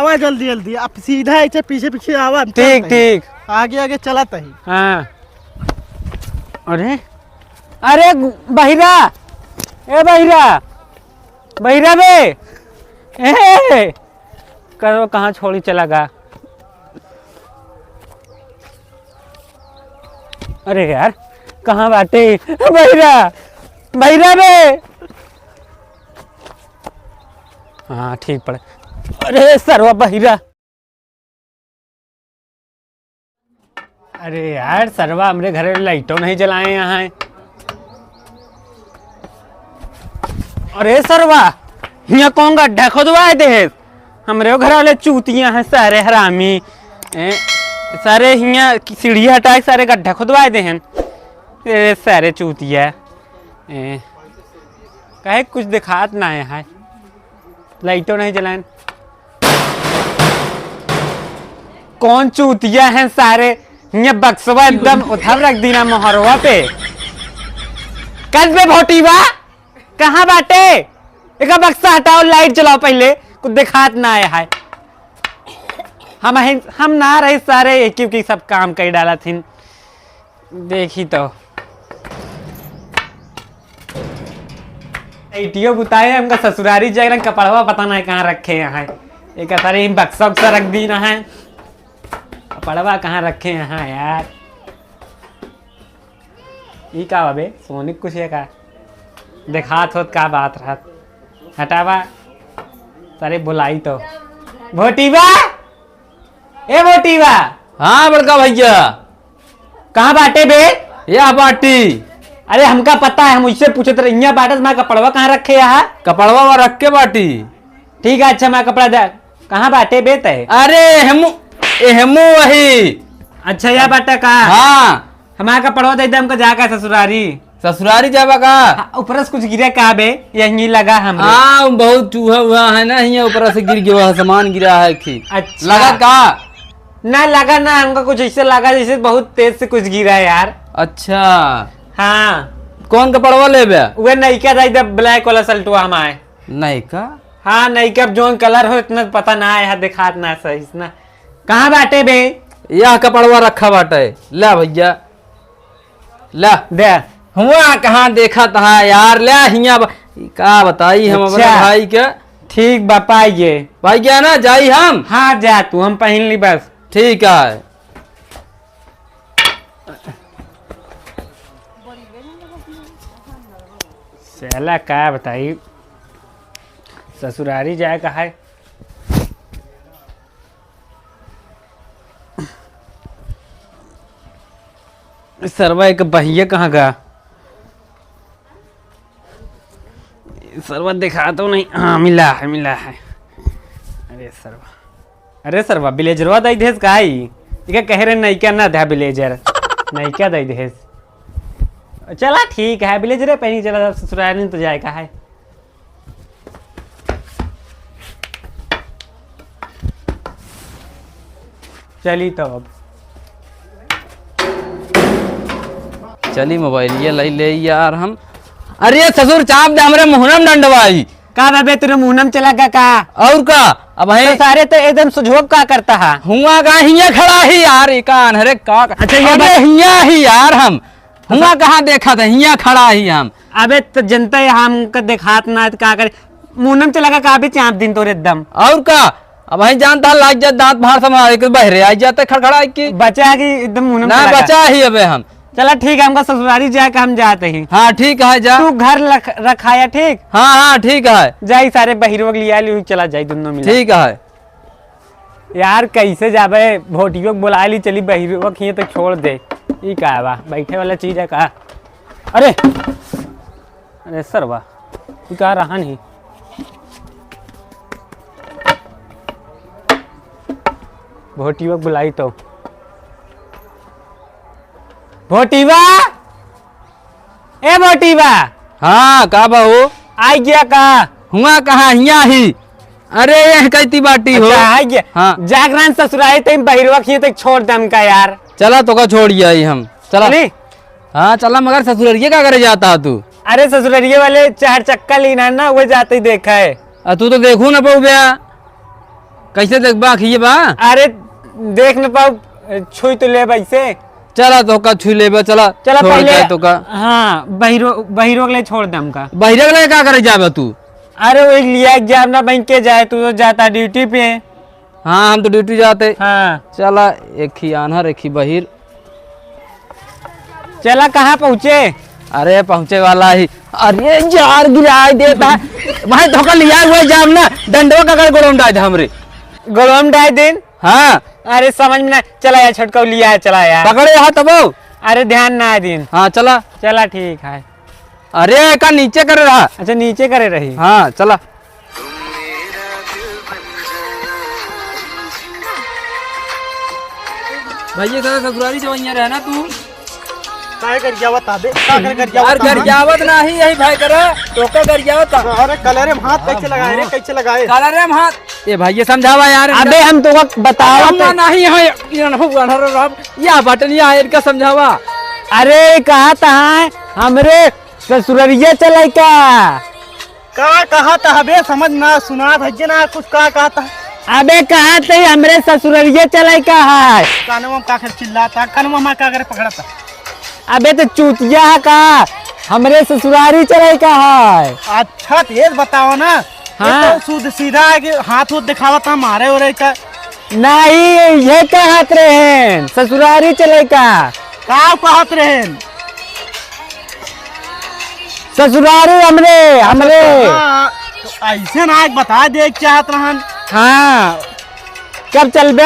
आवा जल्दी जल्दी, अब सीधा ऐसे पीछे पीछे आवा। ठीक ठीक, आगे आगे चला तही। हाँ। अरे अरे बहिरा, ए बहिरा, बहिरा बे, ए करो कहाँ छोड़ी चला गा। अरे यार कहाँ बाटे बहिरा, बहिरा बे। हाँ ठीक पड़े। अरे सरवा बहिरा, अरे यार सरवा हमरे घरे लाइटों नहीं जलाए यहाँ। अरे सरवा यहाँ कौन गड्ढा खोदवाए दे? हमरे घर वाले चूतियाँ हैं सारे हरामी, सारे यहाँ सीढ़ी हटाए सारे गड्ढा खुदवाए दे हैं सारे चूतिया। कहे कुछ दिखात ना है, लाइटों नहीं जलाए। कौन चूतिया हैं सारे, यहाँ बक्सवा एकदम उधर रख दी ना मोहरवा पे। कल पे भोटीवा कहाँ बाटे? एक बक्सा हटाओ, लाइट जलाओ पहले, कुछ दिखात ना आया है। हम ना रहे सारे एक ही सब काम कर डाला थी। देखी तो लाइटियों बुताए हमका ससुरारी जाए, कपड़वा पता नहीं कहाँ रखे यहाँ। एक सारे बक्सा उक्सा रख दी ना है, कपड़वा कहाँ रखे यहाँ यार। ये का बे सोनी कुछ है का दिखात हो का बात रहा। हटावा सारे बुलाई तो। भोटीवा, ए भोटीवा। हाँ बड़का भैया, कहाँ बाटे बे? या बाटी। अरे हमका पता है, हम उससे पूछे थे यहाँ बाटे, मैं कपड़वा कहाँ रखे यहाँ? कपड़वा वहाँ रख के बाटी। ठीक है अच्छा, मैं कपड़ा दे कहाँ बाटे बे तय? अरे हेमू वही। अच्छा या बाटा का? हाँ हमारा कपड़वा दे दे हमको जाकर ससुरारी। ससुरारी जाबा का? ऊपर से कुछ गिरा का बे? यही लगा हम। हाँ बहुत चूहा हुआ है ना, यहाँ ऊपर से गिर गया, सामान गिरा है कि। अच्छा लगा का? ना लगा ना, हमको कुछ ऐसे लगा जैसे बहुत तेज से कुछ गिरा है यार। अच्छा हाँ कौन कपड़वा ले बे? वह नईका था इधर ब्लैक वाला सल्टुआ हमारे। नहीं का? हाँ नईका जो कलर हो इतना पता ना है, दिखात ना सही ना। कहाँ बाटे बे? यह कपड़वा रखा बाटे। ला भैया ला दे। हुआ कहाँ देखा था यार, ले हिया का बताई हम अपने भाई के। ठीक बापाइए भाई क्या ना जाई हम। हाँ जा तू, हम पहन ली बस। ठीक है। चला क्या बताई, ससुरारी जाए का है। सरवा एक बहिया कहाँ का? सरवा दिखा तो नहीं। हाँ मिला है मिला है। अरे सरवा ब्लेजरवा दई देस का ही? क्या कह रहे नहीं क्या ना था ब्लेजर, नहीं क्या दई देस। चला ठीक है, ब्लेजर पहनी चला, ससुरारी तो जाए का है। चली तो अब चली मोबाइल ये ले यार हम। अरे ससुर चाप दे हमरे मुहनम डंडवाई का बे? तेरे मुहनम चला का? और का अब है तो सारे तो एकदम सुझोक का करता है। हुआ का हिया खड़ा ही यार, कान हरे का। अच्छा ये हिया ही यार, हम हुआ कहाँ देखा था, हिया खड़ा ही हम। अबे तो जनता है हमको दिखात ना का करे। मुहनम चला का भी चाप दिन तोरे एकदम। और का अब वही जानता लाग जा, दांत भार संभाल के बहरे आ जाते खड़खड़ा की। बचा है कि एकदम मुहनम ना बचा ही अबे हम। चला ठीक है, हमका ससुरारी जाके हम जाते ही। हाँ ठीक है जा। तू घर रखाया ठीक? हाँ हाँ ठीक है। जाई सारे बहिरों लिया ली चला जाई दोनों मिला। ठीक है यार कैसे जाबे, भोटियों को बुला ली चली बहिरों खिए तो छोड़ दे। ये का बा बैठे वाला चीज है का? अरे अरे सरवा ये का रहा नहीं। भोटियों बुलाई तो। भोटीवा, ए भोटीवा। हाँ का बहू आई गया का? हुआ कहाँ हिया ही। अरे यह कहती बाटी हो। अच्छा आई गया। हाँ जागरण ससुराई ते बहिरवा खिए तो छोड़ दम का यार। चला तो का छोड़ आई हम। चला चली? हाँ चला, मगर ससुररिये क्या करे जाता तू? अरे ससुरारिये वाले 4 चक्का लेना ना, वो जाते ही देखा है। तू तो देखू ना पऊ बया। कैसे देखबा खिए बा? अरे देख न पाऊ छुई तो ले वैसे। चला तो का छू लेबा, चला चला छोड़ पहले दे तो का। हाँ बहिरो के लिए छोड़ दे हमका। बहिरे के लिए का करे जाबे तू? अरे वो लिया एग्जाम ना बैंक के जाए, तू तो जाता ड्यूटी पे। हाँ हम तो ड्यूटी जाते। हाँ चला एक ही आन्हर एक ही बहिर। चला कहाँ पहुँचे? अरे पहुंचे वाला ही। अरे यार गिराई देता है भाई, धोखा लिया हुआ जाम ना डंडवा का कर गोलम डाल दे हमरे। गोलम डाल दिन। हाँ अरे समझ में ना चला यार, छोटका लिया है चला यार। पकड़े यहाँ तब। अरे ध्यान ना है दिन। हाँ चला। चला ठीक है। अरे का नीचे करे रहा। अच्छा नीचे करे रही। हाँ चला। भैया सदा ससुराली जवैया रहना तू। काय कर जावत आबे, का कर जावत? यार घर जावत नहीं यही भाई करे तो का घर जावत। अरे कलर में हाथ कैसे लगाए रे, कैसे लगाए? काला रे हम हाथ। ये भैया समझावा यार। अबे हम तो बताओ हम नहीं है या बटन या इनका समझावा। अरे कहा था हमरे ससुररिया चले का? कहा था हबे, समझ ना सुना भज्जे ना कुछ कहा था। अबे कहा थे हमरे ससुररिया चले का है? कानवा का कर चिल्लाता, कानवा में का करे पकड़ता। अबे तो चूतिया का हमरे ससुरारी चले का है। अच्छा तेज बताओ ना। हाँ। ये तो सूद सीधा आगे हाथ उठ दिखावा था मारे हो रहे का। नहीं ये कहत रहे ससुरारी चले का। का कहत रहे? ससुरारी हमरे। हाँ, तो ऐसे ना एक बता दे चाहत रहन। हाँ कब चल बे?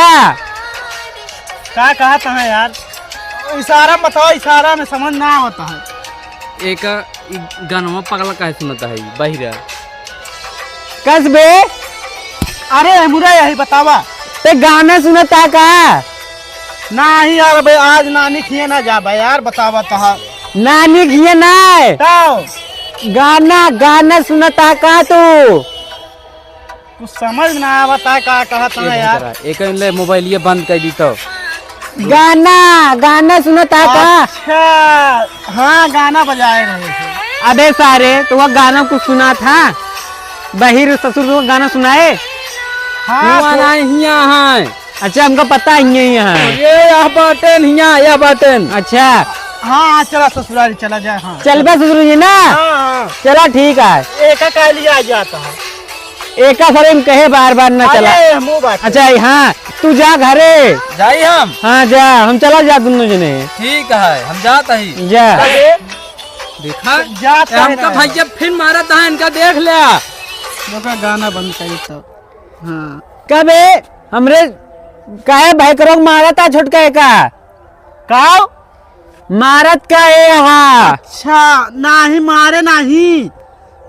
का कहता है यार? इशारा बताओ, इशारा में समझ ना होता है। एक गानवा पगला काहे सुनता है बहिरा? कस बे? अरे मुरा यही बतावा। ते गाना सुनता का? नहीं यार भाई, आज नानी खिए ना जा भाई यार, बतावा तो। नानी घिए ना गाना सुनता का तू? कुछ समझ ना आवता का कहता है यार। एक ले मोबाइल ये बंद कर दी तो। गाना सुनता का? अच्छा हाँ, गाना बजाए रहे थे। अबे सारे तो वह गाना कुछ सुना था? बहिर ससुर को गाना सुनाए? हाँ है। अच्छा हमको पता ही नहीं है। ये यह बटन यह बटन। अच्छा हाँ, चला ससुराली चला जाए। हाँ चल बे ससुर जी ना। हाँ, चला ठीक है। एक का लिया जाता है। एका सर कहे बार बार ना चला। अरे मुँह बात। अच्छा हाँ तू जा घरे। जाई हम। हाँ जा, हम चला जा दोनों जने। ठीक है हम जाता ही। जा देखा जाता है हमका ना। भैया फिर मारा था इनका देख लिया। लोका गाना बंद करी तो। हाँ कबे हमरे काहे भाई करो मारा था छोटका का? का मारत का है हाँ। अच्छा नहीं मारे नहीं,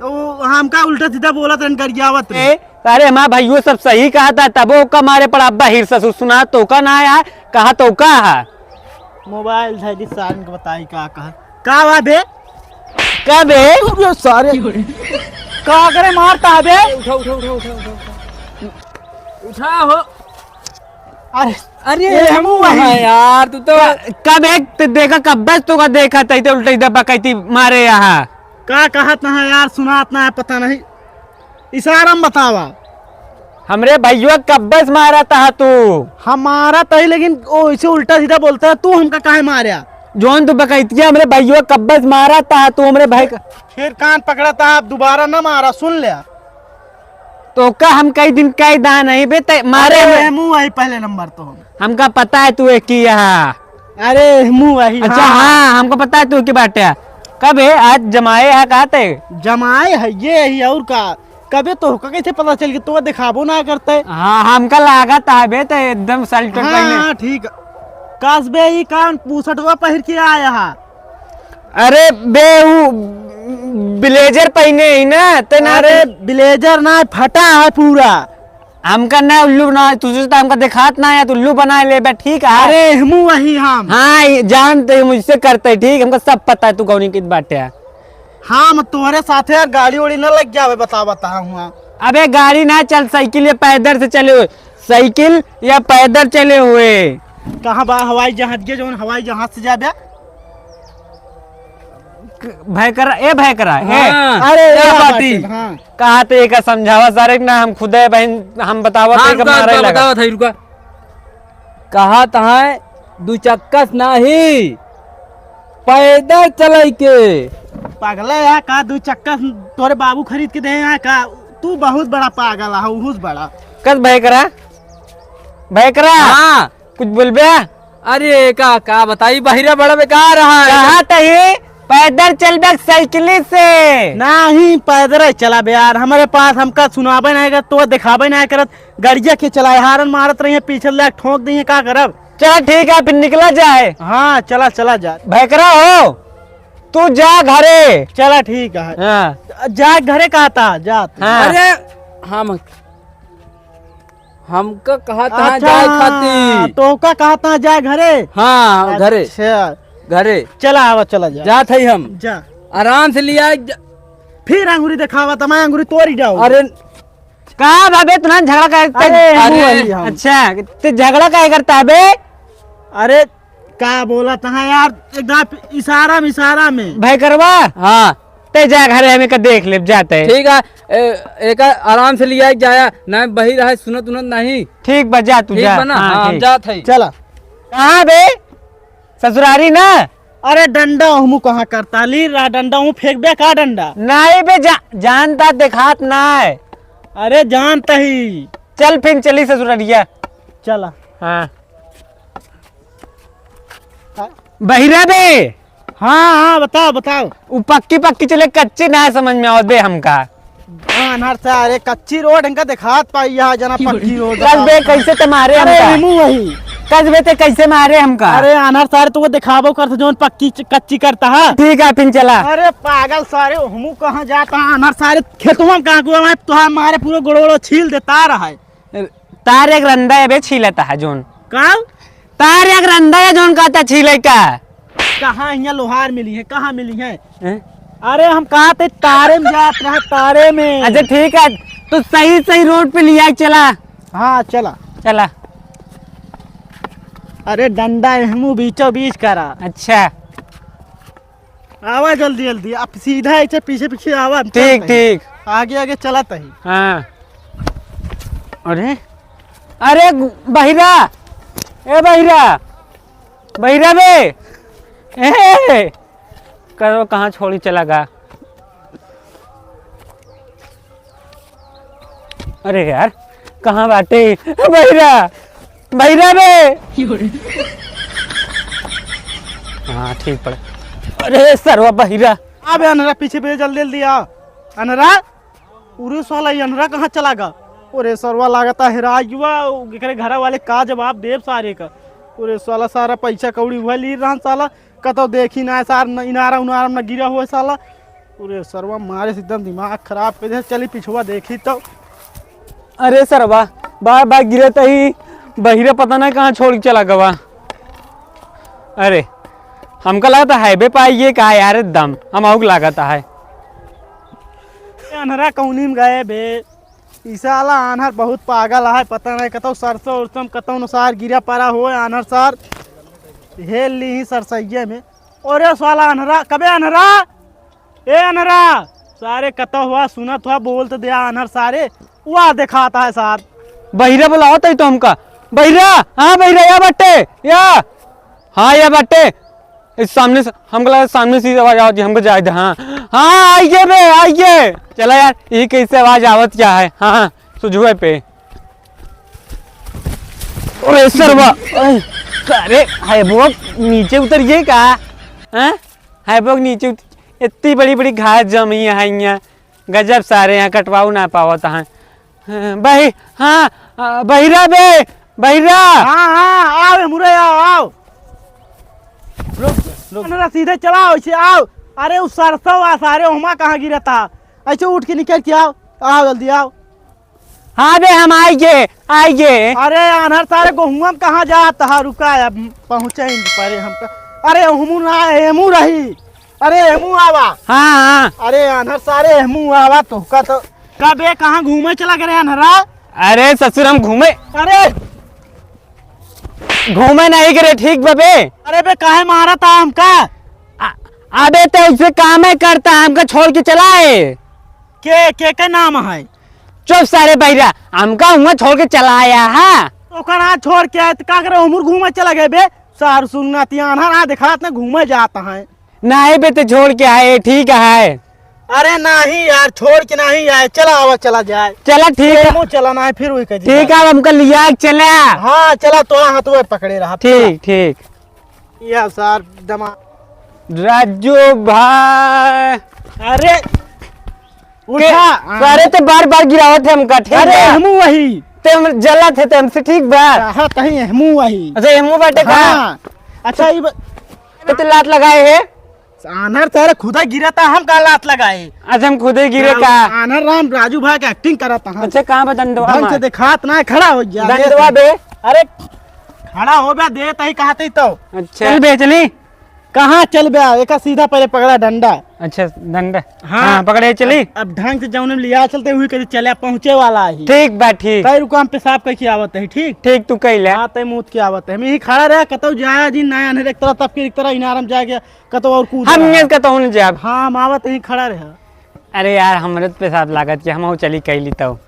तो हमका उल्टा सीधा बोला था गरियावत रे। अरे हमारा भाइयों सब सही कहा था, तबो का मारे पड़ा बहिर ससुर सुना तो का ना आया कहा तो का है। मोबाइल था जिस साल को बताई का हुआ बे? कब है सारे का करे मारता है बे? उठा हो। अरे अरे हम वही यार तू तो कब एक देखा कब बस तो का देखा था तो उल्टा दबा कहती मारे यहाँ। का कहत ना है यार, सुनात ना है, पता नहीं, इशारा में बतावा। हमरे भैया कब बस मारा था तू? हमारा तो ही, लेकिन वो इसे उल्टा सीधा बोलता है। तू हमका काहे मारा? जोन तू बकैतिया हमरे भैया कब बस मारा था तू हमरे भाई का। फिर कान पकड़ा था, आप दोबारा ना मारा, सुन लिया। तो का हम कई दिन कई दान नहीं बे मारे अरे मुँह वही पहले नंबर तो हमका पता है तू एक की यहाँ। अरे मुँह वही। अच्छा हाँ हमको पता है तू की बात है। कब है आज जमाए है कहते जमाए है ये ही और का कबे तो कैसे पता चल गया? तो दिखाबो ना करते। हाँ हमका लागा था बे तो एकदम सल्ट हाँ ठीक। कासबे ही कान पूछटवा पहिर के आया है। अरे बे वो ब्लेजर पहने ही ना ते ना। अरे ब्लेजर ना फटा है पूरा। हमका ना उल्लू बना तुझे तो हमका दिखात ना है, उल्लू बना ले बे ठीक है। अरे मुँह वही हम। हाँ जानते मुझसे करते ठीक, हमको सब पता है तू कौन की बात है। हाँ मैं तुम्हारे साथ यार गाड़ी वाड़ी न लग जावे, बता हुआ। अबे गाड़ी ना चल, साइकिल या पैदल से चले हुए, साइकिल या पैदल चले हुए। कहाँ बा हवाई जहाज के जो हवाई जहाज से जाबे? भय करा ए भय करा ए हाँ, अरे क्या या बाती? बाटे, हाँ कहा तो एक समझावा सारे ना हम खुद है बहन हम बतावा हाँ, तो एक मारे लगा बताओ था रुका कहा तहाँ दू चक्कस नहीं पैदल चले के पागल है का दू चक्का तोरे बाबू खरीद के दे यहाँ का तू बहुत बड़ा पागल है बहुत बड़ा। कस भय करा हाँ कुछ बोलबे अरे का बताई बहिरा बड़ा बेकार रहा है कहा तही पैदल चल बे साइकिल से नहीं पैदल चला बे यार हमारे पास हमका सुनाबे नहीं करत तो दिखाबे नहीं करत गड़िया के चलाए हारन मारत रही है पीछे ले ठोक दी है का करब। चल ठीक है फिर निकला जाए। हाँ चला चला जा भय करा हो तू जा घरे। चला ठीक है हाँ जा घरे कहा था जा। हाँ अरे हम हमका कहा था अच्छा, जाए खाती तो का कहा था जा घरे। हाँ घरे अच्छा, घरे चला आवा चला जा जा थे हम जा आराम से लिया फिर अंगूरी दिखावा तो मैं अंगूरी तोड़ी जाऊँ। अरे कहा भाभी तू ना झगड़ा करते अरे, अरे, वही हम। अच्छा ते झगड़ा काहे करता है बे अरे का बोला था यार एकदम इशारा में भय करवा हाँ ते जा घरे हमें का देख ले जाते है। ठीक है एक आराम से लिया जाया ना बही रहा सुनत उनत नहीं ठीक बा जा तू ठीक जा बना हाँ, हाँ ठीक। जा थे चला। कहाँ बे ससुरारी ना अरे डंडा हमू कहाँ करता ली रा डंडा हूँ फेंक बे का डंडा। नहीं बे जानता देखात ना है। अरे जानता ही चल फिर चली ससुरारिया। चला। हाँ बहिरा बे हाँ हाँ बताओ बताओ। वो पक्की चले कच्ची ना समझ में आवत बे हमका। अनहर से अरे कच्ची रोड इनका दिखात पाई यहाँ जना पक्की रोड। कल बे कैसे ते मारे अरे हमका हमू वही। कल बे ते कैसे मारे हमका। अरे अनहर सारे तो वो दिखावो करता जो पक्की कच्ची करता है। ठीक है फिर चला। अरे पागल सारे हमू कहाँ जाता है अनहर सारे खेतवा कहाँ को मैं तो हमारे पूरे गोड़ोड़ो छील देता रहा है। तार एक रंदा है बे छीलता है जोन का तार एक रंदा है जोन कहता छीले का। कहाँ यहाँ लोहार मिली है कहाँ मिली है। हैं? अरे हम कहा थे तारे में जात रहा तारे में। अच्छा ठीक है तो सही रोड पे लिया चला। हाँ चला। चला अरे डंडा हमू बीचों बीच करा। अच्छा आवा जल्दी जल्दी अब सीधा ऐसे पीछे पीछे आवा। हम ठीक चलते हैं। ठीक आगे आगे चला तही। हाँ अरे अरे बहिरा ए बहिरा बे ए करो कहाँ छोड़ी चला गा। अरे यार कहाँ बाटे बहिरा बे। हाँ ठीक पड़ा। अरे सरवा बहिरा अबे अनरा पीछे पीछे जल्दी जल्दी आ। अनरा पूरे साला ये अनरा कहाँ चला गा। पूरे सरवा लागता हेरा युवा एकरे घर वाले का जवाब देव सारे का। पूरे साला सारा पैसा कौड़ी हुआ ली रहा साला कतो देखी ना सार न इनारा उनारा न गिरा हुआ साला। पूरे सरवा मारे से एकदम दिमाग खराब कर दे। चली पिछुआ देखी तो। अरे सरवा बार गिरे ही बहिरे पता नहीं कहाँ छोड़ के चला गवा। अरे हमका लगता हाईवे पे आइए का यार एकदम हम आउक लागता है। अनहरा कौनी में गए बे ई साला अनहर बहुत पागल है पता नहीं कतो सरसों उरसों कतो अनुसार गिरा पड़ा हो अनहर सार हेल ली ही सरसैये में। और साला अनहरा कबे अनहरा ए अनहरा सारे कतो हुआ सुनत हुआ बोल तो दिया अनहर सारे वह दिखाता है सार। बहिरा बुलाओ तो हमका बहिरा। हाँ बहिरा या बट्टे या हाँ या बट्टे इस सामने से हमको लगा सामने से आवाज आवती हमको जाए थे। हाँ हाँ आइए बे आइए। चला यार ये कैसे आवाज आवत क्या है। हाँ सुझुए पे अरे सरवा अरे हाईबोग नीचे उतरिए का। हाँ हाईबोग नीचे इतनी बड़ी घास जमी है यहाँ गजब सारे यहाँ कटवाऊ ना पावत है। बही हाँ बहिरा बे बहिरा। हाँ हाँ आओ मुरे आओ अनहरा सीधे चलाओ ऐसे आओ। अरे उस सरसों आ सारे हुमा कहाँ गिरा था ऐसे उठ के निकल के आओ आओ जल्दी आओ। हाँ बे हम आइए। अरे अनहर सारे गेहुआ में कहाँ जाता है रुका अब पहुँचे परे हमका। अरे हमू ना हेमू रही। अरे हेमू आवा। हाँ अरे अनहर सारे हेमू आवा तो कबे कहाँ घूमे चला गए अनहरा। अरे ससुर हम घूमे नहीं करे ठीक बबे। अरे बे काहे मारा था हमका। अबे तो उससे काम है करता हमका छोड़ के चला है। के नाम है? चुप सारे बहिरा, हमका हुआ छोड़ के चला आया है। ओकर हाथ छोड़ के आए तो का करे, उमर घूमे चला गए बे। सार सुनना तियाना ना दिखात ना घूमे जाता है। नहीं बे तो छोड़ के आए, ठीक है। अरे नहीं यार, छोड़ के नहीं आए, चला आवा चला जाए। चला ठीक है, मुँह चला ना है फिर वही कही। ठीक है हमका लिया के चला। हाँ चला, तो हाथ पकड़े रहा। ठीक ठीक। यह सार दमा। राजू भाई, अरे उठा। सारे तो बार बार गिरावत है हमका, ठीक अरे है। हमू वही तुम जला थे तो हमसे ठीक बा। हाँ तही हमू वही। अच्छा हमू बाटे का। हाँ अच्छा ये तो लात लगाए है। आनर तेरे खुदा गिरा था, हम का लात लगाए। अच्छा हम खुद ही गिरे का। आनर राम राजू भाई का एक्टिंग करा था। अच्छा कहाँ पे दंडवा ढंग से दिखात ना, खड़ा हो गया दंडवा बे। अरे खड़ा हो गया, दे तही कहते तो। अच्छा चल बे चली। कहाँ चल बे, एक सीधा पहले पकड़ा डंडा। अच्छा दंड। हाँ, हाँ पकड़े चली। अब ढंग से जौन लिया चलते हुए कहीं चले, पहुँचे वाला ही। ठीक बा ठीक। तय रुको, हम पेशाब करके आवत है। ठीक ठीक तू कह ले। हाँ तय मुँह के आवत है, हम यही खड़ा रहे। कतो जाया जी नया अंधेरे एक तरह तब के एक तरह इनारम जाके कतो और कूद हम रहा। ये कहता हूँ जब। हाँ हम आवत यही खड़ा रहे। अरे यार हमरे तो पेशाब लागत के हम चली कैली तो।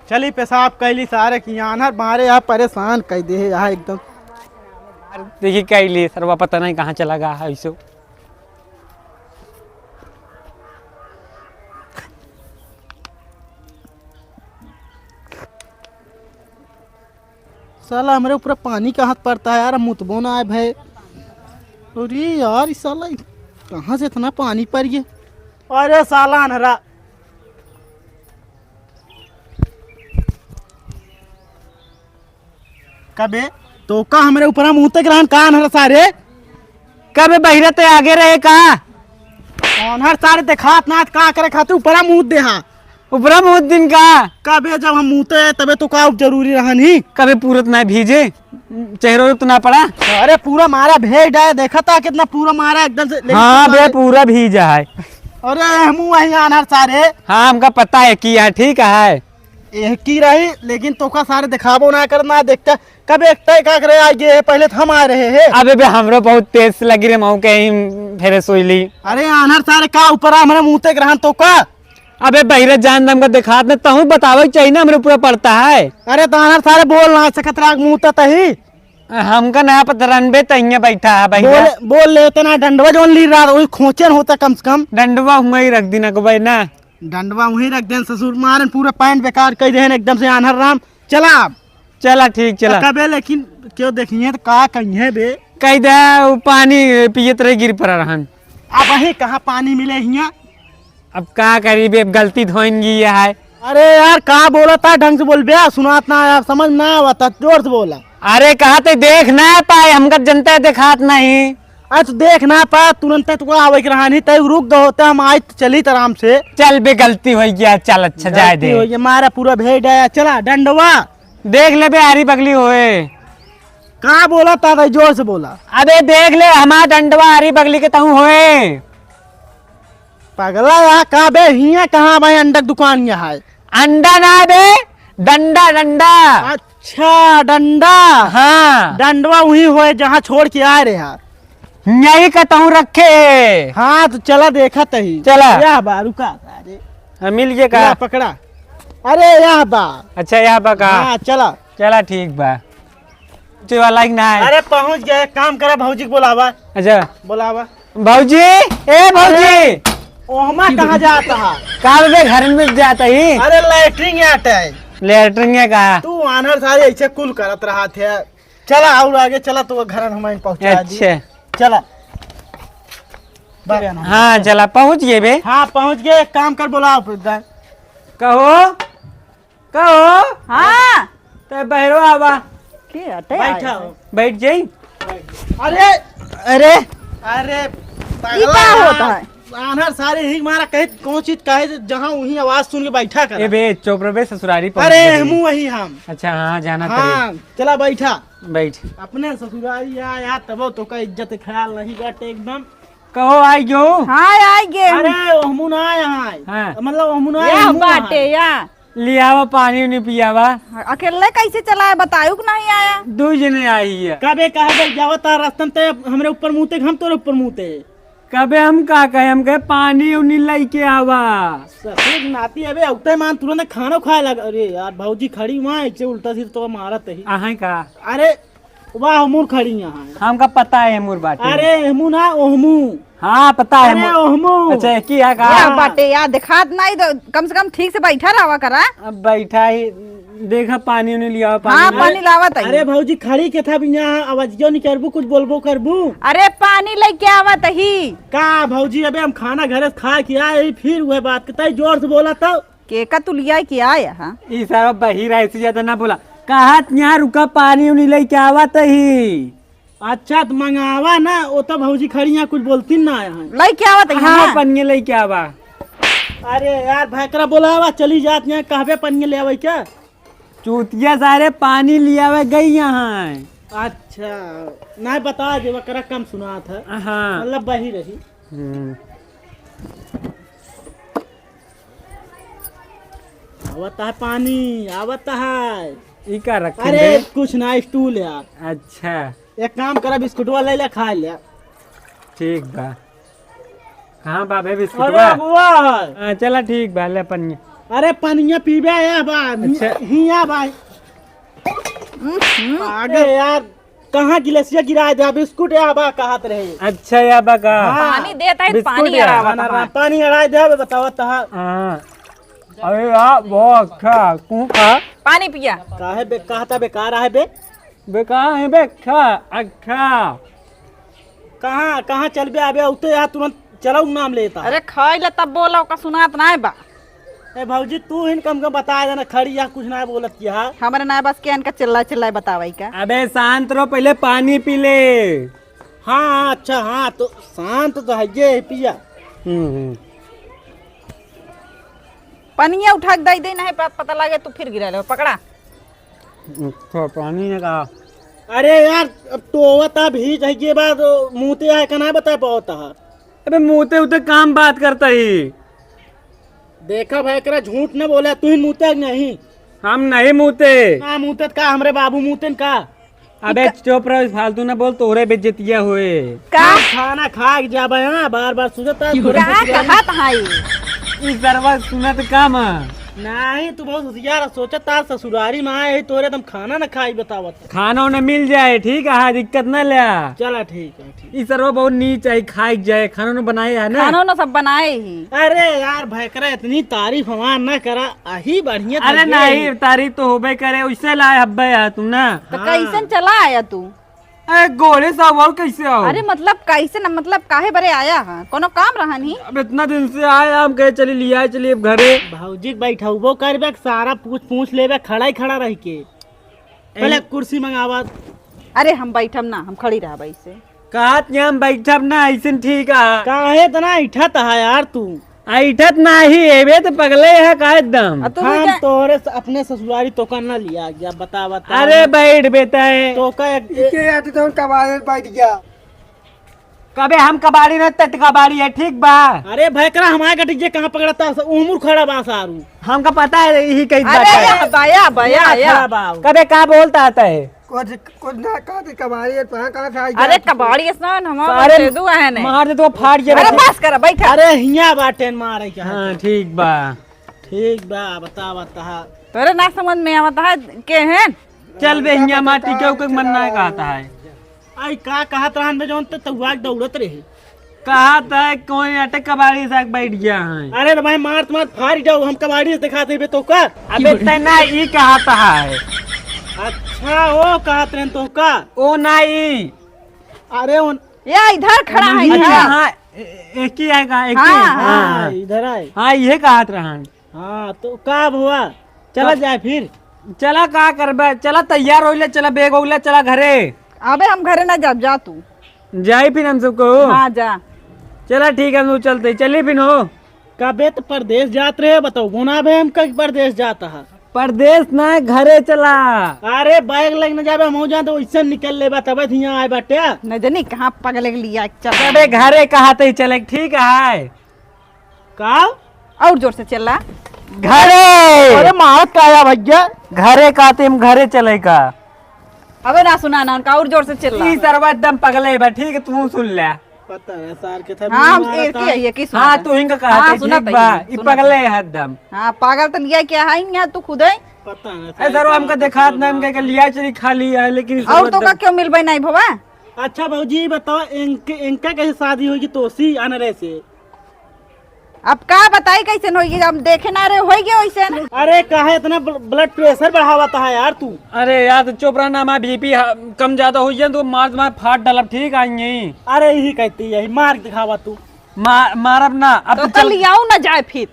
चली पेशाब कैली सारे की आनर मारे यहाँ परेशान कर दे है यहाँ एकदम। देखिए कैली सरवा पता नहीं कहाँ चला गया है ऐसे। साला हमारे ऊपर पानी का हाथ पड़ता है यार, मुतबो ना आए भाई। अरे यार इस साला कहाँ से इतना पानी पड़ गया। अरे साला अनहरा, कबे तो का हमारे ऊपर मुंह तक रहन का अनहर सारे। कब बहिरा ते आगे रहे का। अनहर सारे देखात ना का करे खाते ऊपर मुंह दे। हाँ ऊपरा बहुत दिन का। कबे जब हम मुँहते है तबे तो का जरूरी रहन ही। कभी पूरत ना भीजे, चेहरों तो ना पड़ा। अरे पूरा मारा भेज है, देखा था कितना पूरा मारा एकदम से। लेकिन हाँ पूरा- बे पूरा भीजा है। अरे हम वही अनहर सारे हाँ हमका पता है कि है, ठीक है। एक की रही, लेकिन तो का सारे दिखाबो ना करना देखता। कब एक तय का करे आगे है, पहले तो हम आ रहे हैं। अबे बे हमरो बहुत तेज लगी रे मऊ के ही फेरे सोईली। अरे अनहर सारे का ऊपर हमारे मुंह तक रहन तो का। अबे बहिरा जान दम का दिखात न तहु बतावे चाहिए ना, हमरे पूरा पड़ता है। अरे तो अनहर सारे बोल ना सकत राग मुंह तक ही। हमका नया पता रनबे तहिया बैठा है बहिरा। बोल लेते ना, डंडवा जोन ली रहा वही खोचन होता कम से कम। डंडवा हुआ ही रख देना को भाई ना। डंडवा वहीं रख देन, ससुर मारन पूरा पैंट बेकार कर देन एकदम से। अनहर राम चला आप। चला ठीक चला। कबे लेकिन क्यों देखिए तो का कहिए बे। कह दे वो पानी पियत रहे गिर पड़ा रहन। अब वही कहाँ पानी मिले हिया। अब का करी बे, गलती धोएंगी ये है। अरे यार का बोला था, ढंग से बोल बे, सुनात ना यार, समझ ना आता, जोर से बोला। अरे कहा तो देख ना पाए, हमका जनता दिखात नहीं। अरे तो देख ना पा, तुरंत तक आवे के रहा नहीं, तय रुक गए होते, हम आज चली आराम से। चल बे गलती हो गया, चल अच्छा जाए दे। ये मारा पूरा भेज आया, चला डंडवा। देख ले बे आरी बगली होए। कहाँ बोला था भाई, जोर से बोला। अबे देख ले हमारा डंडवा आरी बगली के तहु होए। पगला यहाँ कहाँ बे, हिया कहाँ भाई अंडा दुकान यहाँ है। अंडा ना बे, डंडा डंडा। अच्छा डंडा। हाँ डंडवा वही होए जहाँ छोड़ के आए रहे यार। यही कहता रखे। हाँ तो चला देखा तही। चला। यह बा रुका। अरे हाँ, मिल गया का। यह पकड़ा। अरे यह बा। अच्छा यहाँ पर का। हाँ चला। चला ठीक बा। वाला ना है। अरे पहुँच गए, काम करा भौजी को बुलावा। अच्छा बुलावा। भौजी, ए भौजी। ओहमा कहाँ जाता है। का बे घर में जाता ही। अरे लैटरिंग आता है। लेटरिंग का। तू आनर सारे ऐसे कुल करत रहा थे। चला और आगे चला, तो घर हमारे पहुंचा दी। अच्छा चला। हाँ चला पहुँच गए बे। हाँ पहुंच गए, एक काम कर बुलाओ फिर। कहो कहो। हाँ तो बहरो आवा। बैठा हो। बैठ जाई। अरे अरे अरे ये क्या होता है? आनर सारे ही मारा कहे कौन चीज कहे, जहाँ वही आवाज सुन के बैठा कर। ए बे चोपड़ा बे ससुरारी पहुंच अरे गए। हम वही हम। अच्छा हाँ जाना हाँ चला बैठा। बैठ। अपने ससुरारी आया तब तो का इज्जत ख्याल नहीं बाटे एकदम। कहो आई जो। हाँ आएंगे अरे ओहमू ना यहाँ हाँ। मतलब ओहमू ना या बाटे या लियावा पानी नहीं पियावा। अकेले कैसे चला है बतायो कि नहीं आया? 2 जने आई है। कबे कहा गल जावा तार रास्ता ते हमरे ऊपर मुंहते हम तोरे ऊपर मुंहते। कबे हम का कहे, हम कहे पानी उनी लेके आवा। सफेद नाती अबे उठते मान तुरंत खाना खाए लगा। अरे यार भौजी खड़ी वहाँ ऐसे उल्टा सीधा तो मारत ही। आहे का अरे वाह हमूर खड़ी यहाँ। हमका पता है मुर बाटे। अरे हमू ना ओहमू। हाँ पता है अरे ओहमू। अच्छा एक ही है का। या बाटे यार दिखात नहीं तो कम से कम ठीक से बैठा रहा करा। अब बैठा ही देखा पानी उनी लिया हाँ पानी। पानी लावत है। अरे भौजी खड़ी के था भी यहाँ आवाजियो नहीं करबू कुछ बोलबो करबू। अरे पानी लेके आवत ही। का भौजी अबे हम खाना घर से खा के आए फिर वह बात कहता जोर से बोला तो के का तू लिया क्या आया? हाँ ई सारा बहिरा ऐसे ज्यादा ना बोला। कहा यहाँ रुका पानी उनी लेके आवा तही। अच्छा तो मंगावा ना वो तो भौजी खड़ी यहाँ कुछ बोलती ना यहाँ। लेके आवत है। हाँ हाँ पनिया लेके आवा। अरे यार भैकरा बोलावा चली जात यहाँ कहबे पन्ने ले आवे क्या। चूतिया सारे पानी लिया हुआ गई यहाँ। अच्छा नहीं बता दे वकरा कम सुना था हाँ मतलब बही रही। आवता है पानी आवता है। ई का रखे अरे बे? कुछ ना स्टूल यार। अच्छा एक काम करा बिस्कुटवा ले ले खा ले। ठीक बा। हाँ बाबे बिस्कुट अरे बा। बुआ हाँ, चला ठीक बा ले पनिया। अरे पनिया पीबे या बा अच्छा। हिया भाई आगे यार कहाँ गिलासिया गिरा दे बिस्कुट या बा कहत रहे। अच्छा या बका। पानी देता है बिस्कुट पानी या? अड़ावत है। पानी अड़ाई दे बताओ तहा हाँ अरे यार बहुत अच्छा तू खा। पानी पिया। काहे बे कहता बेकार है बे। बेकार है बे अच्छा अच्छा। कहाँ कहाँ चल बे आबे उते यार तुरंत चलो नाम लेता। अरे खाई ले तब बोला का सुनात नहीं बा। ए भौजी तू इन कम बता देना खड़ी या कुछ ना बोलत किया। हमारे ना बस के इनका चिल्ला चिल्ला बतावाई का। अबे शांत रहो पहले पानी पी ले। हाँ अच्छा हाँ तो शांत तो है ये पिया। पनिया उठा के दे नहीं पता लगे तो फिर गिरा ले पकड़ा। अच्छा पानी ने कहा। अरे यार अब टोवता भी चाहिए बात मुँहते है कना बता पाता है। अबे मुँहते उते काम बात करता ही। देखा भाई करा झूठ न बोला तू ही मुँहते नहीं। हम नहीं मुँहते। हाँ मुँहते का हमरे बाबू मुँहते का। अबे चुप रहो फालतू ना बोल तोरे बेइज्जतिया हुए। का खाना खा के जाबे हाँ बार बार सुझता है का कहत है। इस दरवा सुनत काम। नहीं तू बहुत होशियार सोचा तार ससुरारी में आए तोरे तुम खाना न खाई बतावत। खाना उन्हें मिल जाए ठीक है दिक्कत न ले। चला ठीक है ठीक। इस सरवा बहुत नीच आई खाई जाए खाना उन्हें बनाए है ना। खाना ना सब बनाए ही। अरे यार भैकरा इतनी तारीफ हमार न करा आही बढ़िया। अरे नहीं तारीफ तो होबे करे उससे लाए हब्बे यार तुम ना। तो कैसे चला आया तू? अरे गोले साहब और कैसे आओ। अरे मतलब कैसे न मतलब काहे बरे आया है कोनो काम रहा नहीं? अब इतना दिन से आए हम कहे चली लिया चलिए अब घरे। भौजी बैठो कर सारा पूछ लेबे खड़ा ही खड़ा रह के। पहले कुर्सी मंगावा। अरे हम बैठम ना हम खड़ी रहा भाई से। कहत यहाँ हम बैठब ना ऐसे ठीक है। काहे तना इठा तहा यार तू। ऐठत नहीं एबे तो पगले है का एकदम। तू हम तोरे अपने ससुरारी तो का न लिया गया बता बता। अरे बैठ बेटा है तो का बैठ गया। कबे हम कबाड़ी न तट कबाड़ी है ठीक बा। अरे भैकरा हमारे गटिजे कहाँ पकड़ता उमुर खड़ा बा सारू। हमका पता है यही कही बात अरे है। बाया बाया या। खड़ा बा। कबे का बोलता आता है। कुछ ना कहा कबाड़ी है कहाँ खाई। अरे कबाड़ी स्नान हमारे अरे दे दू है ने। मार दे तो फाड़ जे। अरे बस कर बैठा। अरे हिया बाटे मारे क्या। हाँ ठीक बा। ठीक बा बता बता। तोरे ना समझ में आवता है के हैं। चल बे हिया माटी के ऊपर मरना कहता है। आई का कहत रहन बे जोन तो वाक दौड़त रहे। कहा था कोई अटक कबाड़ी से बैठ गया है। अरे भाई मार फाड़ जाओ हम कबाड़ी से दिखाते बे तो का। अबे तना ई कहता है। अच्छा वो कहत रहन तो का। ओ नहीं। अरे उन या इधर खड़ा है अच्छा इधर। हाँ एक ही आएगा एक ही। हाँ, हाँ इधर आए। हाँ ये कहत रहन। हाँ तो का हुआ चला जाए फिर। चला का करबे चला तैयार होइले चला बेग होइले चला घरे। अबे हम घरे ना जब जा तू। जाई फिर हम सबको। हाँ जा। चला ठीक है हम लोग चलते चलिए फिर हो। कबे तो परदेश जात रहे बताओ गुना बे हम कब परदेश जाता है। परदेश ना घरे चला। अरे बैग लग न जाबे हम जा तो वैसे निकल ले तब यहाँ आए बाटे। न जानी कहाँ पगले के लिया चल। अबे घरे कहते ही चले ठीक है। का और जोर से चला। घरे अरे मारत का आया भैया। घरे का तुम घरे चले का अबे ना सुना ना उनका और जोर से चिल्ला। ई सरवा एकदम पगले बा ठीक है तू सुन ले पता है सर के था हाँ हम एक ही है ये की सुना हाँ था। तू हिंग हाँ, कहते सुना ठीक था बा ये, ई सुना पगले है एकदम। हाँ पागल तो लिया क्या है यहाँ तू खुद है पता है ए सर हमका दिखात ना हमके के लिया चली खाली है लेकिन ई और सरवा तो का एकदम- क्यों मिल भाई नहीं भवा। अच्छा भाजी बताओ इनका कैसे शादी होगी तोसी अनरे से। अब का बताई कैसे होगी हम देखे ना रहे होगी वैसे। अरे कहा इतना ब्लड प्रेशर बढ़ावाता है यार तू। अरे यार तो चोपड़ा ना मैं बीपी कम ज्यादा हो जाए तो मार फाट डालब ठीक आएंगे। अरे यही कहती है मार दिखावा तू। मारब ना अब तो तो कल लियाऊ ना जाए फिर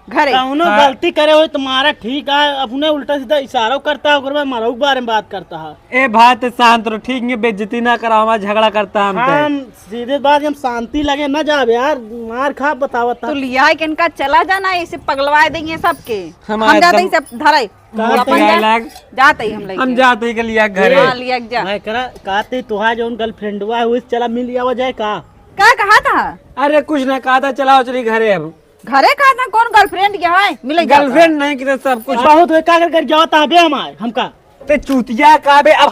घरे। कौनो हाँ। गलती करे हो तुम्हारा ठीक है अपने उल्टा सीधा इशारा करता है और मारो के बारे में बात करता है। ए बात शांत रहो ठीक है बेइज्जती ना करा हमारा झगड़ा करता हम पे। हम सीधे बात हम शांति लगे न जावे यार मार खा बतावत तो लिया है कि इनका चला जाना ऐसे पगलवा देंगे सबके। हम हम जाते ही एकदम- सब धराई कहाँ अपन जाए जा- लाग? जाते ही हम लेके। हम जाते ही के लिया घरे हाँ लिया के जा। मैं करा कहते तुहार जो गर्लफ्रेंड हुआ है उस चला मिल लिया जाए का। क्या कहा था अरे कुछ ना कहा था चलाओ चली घरे अब घरे कहा था कौन गर्लफ्रेंड क्या है मिले गर्लफ्रेंड नहीं कि सब कुछ बहुत का कर जाओ ताबे हमारे हमका ते चूतिया का बे अब